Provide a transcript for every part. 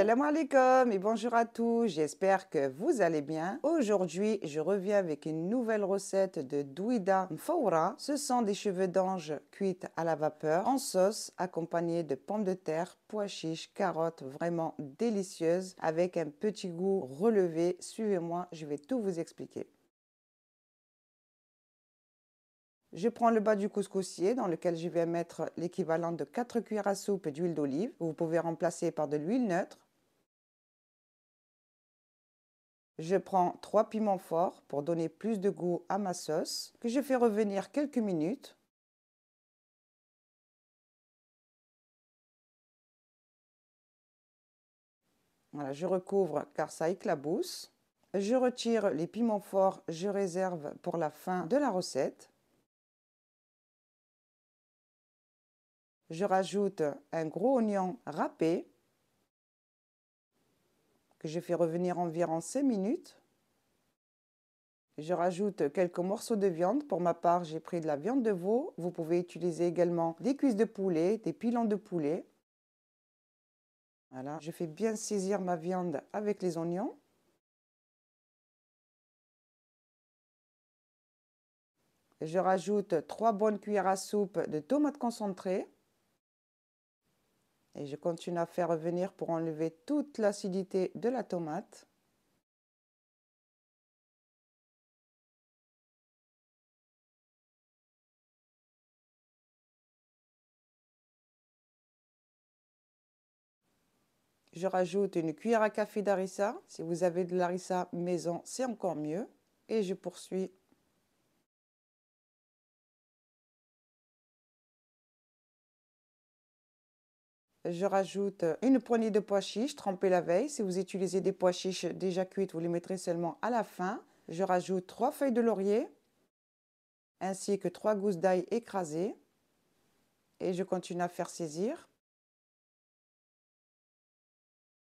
Salam alaikum et bonjour à tous, j'espère que vous allez bien. Aujourd'hui, je reviens avec une nouvelle recette de douida mfaoura. Ce sont des cheveux d'ange cuits à la vapeur en sauce accompagnés de pommes de terre, pois chiches, carottes vraiment délicieuses avec un petit goût relevé. Suivez-moi, je vais tout vous expliquer. Je prends le bas du couscoussier dans lequel je vais mettre l'équivalent de 4 cuillères à soupe d'huile d'olive. Vous pouvez remplacer par de l'huile neutre. Je prends 3 piments forts pour donner plus de goût à ma sauce, que je fais revenir quelques minutes. Voilà, je recouvre car ça éclabousse. Je retire les piments forts, je réserve pour la fin de la recette. Je rajoute un gros oignon râpé que je fais revenir environ 5 minutes. Je rajoute quelques morceaux de viande. Pour ma part, j'ai pris de la viande de veau. Vous pouvez utiliser également des cuisses de poulet, des pilons de poulet. Voilà, je fais bien saisir ma viande avec les oignons. Je rajoute 3 bonnes cuillères à soupe de tomates concentrées. Et je continue à faire revenir pour enlever toute l'acidité de la tomate. Je rajoute une cuillère à café d'harissa. Si vous avez de l'harissa maison, c'est encore mieux. Et je poursuis. Je rajoute une poignée de pois chiches trempés la veille. Si vous utilisez des pois chiches déjà cuits, vous les mettrez seulement à la fin. Je rajoute 3 feuilles de laurier ainsi que 3 gousses d'ail écrasées. Et je continue à faire saisir.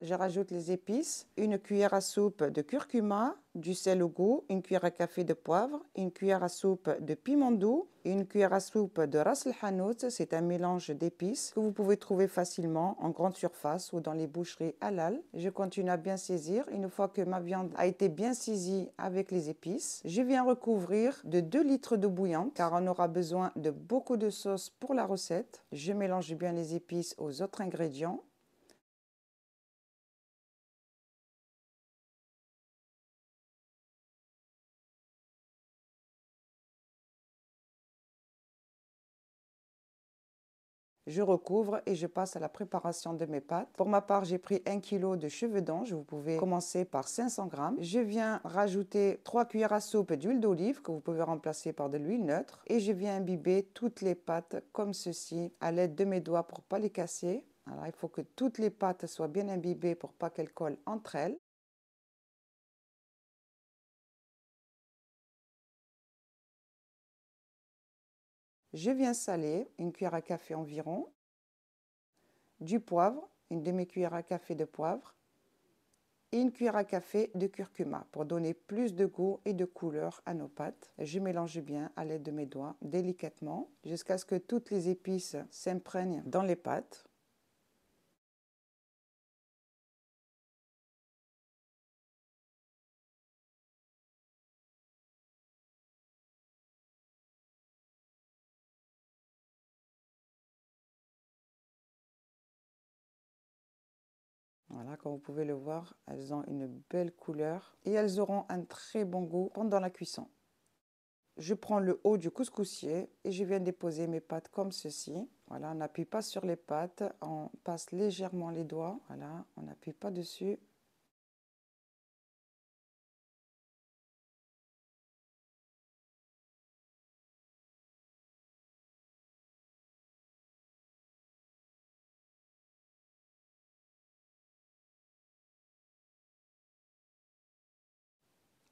Je rajoute les épices, une cuillère à soupe de curcuma, du sel au goût, une cuillère à café de poivre, une cuillère à soupe de piment doux, une cuillère à soupe de ras el hanout. C'est un mélange d'épices que vous pouvez trouver facilement en grande surface ou dans les boucheries halal. Je continue à bien saisir. Une fois que ma viande a été bien saisie avec les épices, je viens recouvrir de 2 litres d'eau bouillante car on aura besoin de beaucoup de sauce pour la recette. Je mélange bien les épices aux autres ingrédients. Je recouvre et je passe à la préparation de mes pâtes. Pour ma part, j'ai pris 1 kg de cheveux d'ange. Vous pouvez commencer par 500 g. Je viens rajouter 3 cuillères à soupe d'huile d'olive que vous pouvez remplacer par de l'huile neutre. Et je viens imbiber toutes les pâtes comme ceci à l'aide de mes doigts pour ne pas les casser. Alors, il faut que toutes les pâtes soient bien imbibées pour pas qu'elles collent entre elles. Je viens saler une cuillère à café environ, du poivre, une demi-cuillère à café de poivre, et une cuillère à café de curcuma pour donner plus de goût et de couleur à nos pâtes. Je mélange bien à l'aide de mes doigts délicatement jusqu'à ce que toutes les épices s'imprègnent dans les pâtes. Voilà, comme vous pouvez le voir, elles ont une belle couleur et elles auront un très bon goût pendant la cuisson. Je prends le haut du couscoussier et je viens déposer mes pâtes comme ceci. Voilà, on n'appuie pas sur les pâtes, on passe légèrement les doigts. Voilà, on n'appuie pas dessus.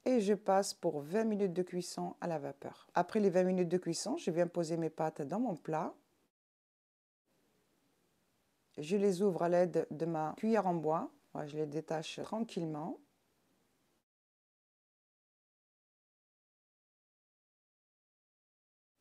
Et je passe pour 20 minutes de cuisson à la vapeur. Après les 20 minutes de cuisson, je viens poser mes pâtes dans mon plat. Je les ouvre à l'aide de ma cuillère en bois. Voilà, je les détache tranquillement.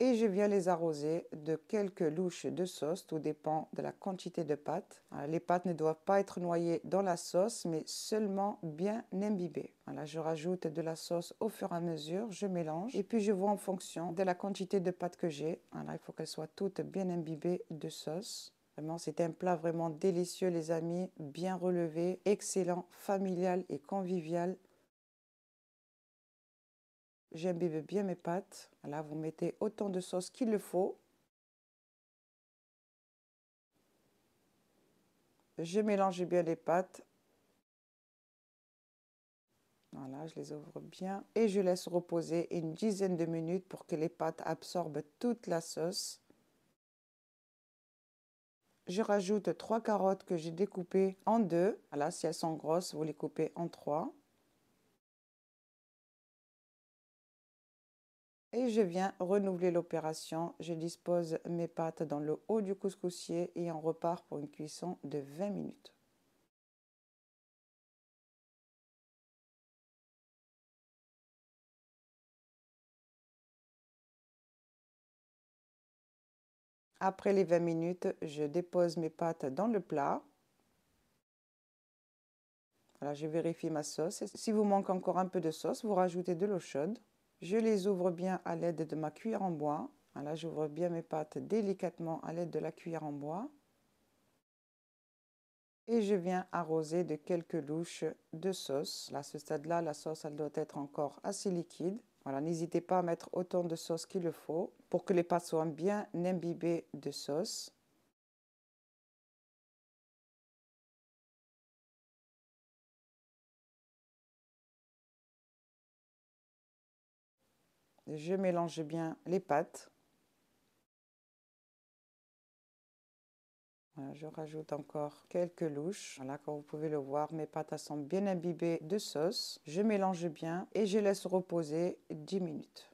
Et je viens les arroser de quelques louches de sauce, tout dépend de la quantité de pâtes. Les pâtes ne doivent pas être noyées dans la sauce, mais seulement bien imbibées. Voilà, je rajoute de la sauce au fur et à mesure, je mélange et puis je vois en fonction de la quantité de pâtes que j'ai. Voilà, il faut qu'elles soient toutes bien imbibées de sauce. Vraiment, c'est un plat vraiment délicieux, les amis, bien relevé, excellent, familial et convivial. J'imbibe bien mes pâtes. Voilà, vous mettez autant de sauce qu'il le faut. Je mélange bien les pâtes. Voilà, je les ouvre bien et je laisse reposer une dizaine de minutes pour que les pâtes absorbent toute la sauce. Je rajoute 3 carottes que j'ai découpées en deux. Voilà, si elles sont grosses, vous les coupez en 3. Et je viens renouveler l'opération. Je dispose mes pâtes dans le haut du couscoussier et on repart pour une cuisson de 20 minutes. Après les 20 minutes, je dépose mes pâtes dans le plat. Voilà, je vérifie ma sauce. Si vous manque encore un peu de sauce, vous rajoutez de l'eau chaude. Je les ouvre bien à l'aide de ma cuillère en bois. Voilà, j'ouvre bien mes pâtes délicatement à l'aide de la cuillère en bois. Et je viens arroser de quelques louches de sauce. Là, à ce stade-là, la sauce, elle doit être encore assez liquide. Voilà, n'hésitez pas à mettre autant de sauce qu'il le faut pour que les pâtes soient bien imbibées de sauce. Je mélange bien les pâtes. Voilà, je rajoute encore quelques louches. Voilà, comme vous pouvez le voir, mes pâtes sont bien imbibées de sauce. Je mélange bien et je laisse reposer 10 minutes.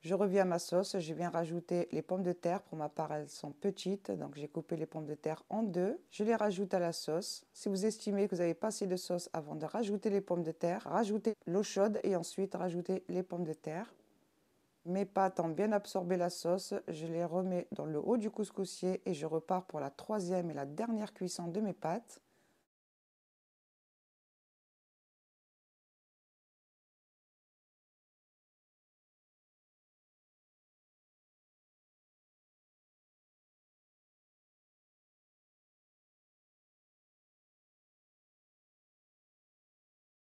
Je reviens à ma sauce, je viens rajouter les pommes de terre. Pour ma part, elles sont petites, donc j'ai coupé les pommes de terre en deux. Je les rajoute à la sauce. Si vous estimez que vous n'avez pas assez de sauce avant de rajouter les pommes de terre, rajoutez l'eau chaude et ensuite rajoutez les pommes de terre. Mes pâtes ont bien absorbé la sauce, je les remets dans le haut du couscoussier et je repars pour la troisième et la dernière cuisson de mes pâtes.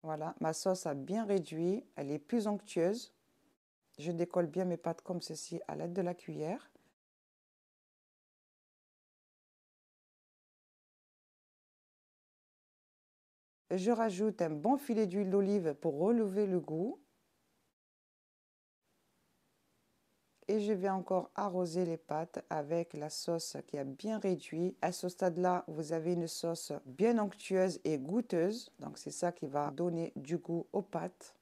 Voilà, ma sauce a bien réduit, elle est plus onctueuse. Je décolle bien mes pâtes comme ceci à l'aide de la cuillère. Je rajoute un bon filet d'huile d'olive pour relever le goût. Et je vais encore arroser les pâtes avec la sauce qui a bien réduit. À ce stade-là, vous avez une sauce bien onctueuse et goûteuse. Donc c'est ça qui va donner du goût aux pâtes.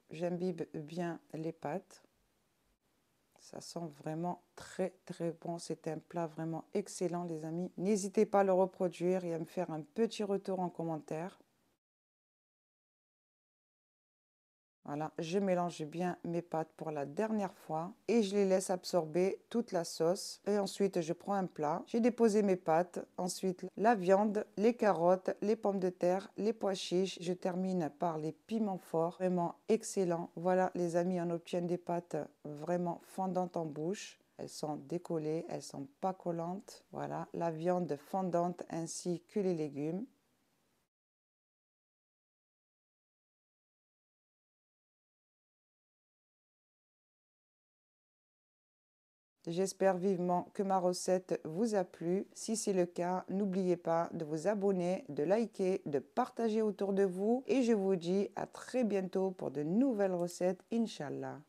J'imbibe bien les pâtes. Ça sent vraiment très très bon. C'est un plat vraiment excellent, les amis. N'hésitez pas à le reproduire et à me faire un petit retour en commentaire. Voilà, je mélange bien mes pâtes pour la dernière fois et je les laisse absorber toute la sauce. Et ensuite, je prends un plat. J'ai déposé mes pâtes, ensuite la viande, les carottes, les pommes de terre, les pois chiches. Je termine par les piments forts, vraiment excellent. Voilà, les amis, on obtient des pâtes vraiment fondantes en bouche. Elles sont décollées, elles sont pas collantes. Voilà, la viande fondante ainsi que les légumes. J'espère vivement que ma recette vous a plu. Si c'est le cas, n'oubliez pas de vous abonner, de liker, de partager autour de vous. Et je vous dis à très bientôt pour de nouvelles recettes, Inch'Allah.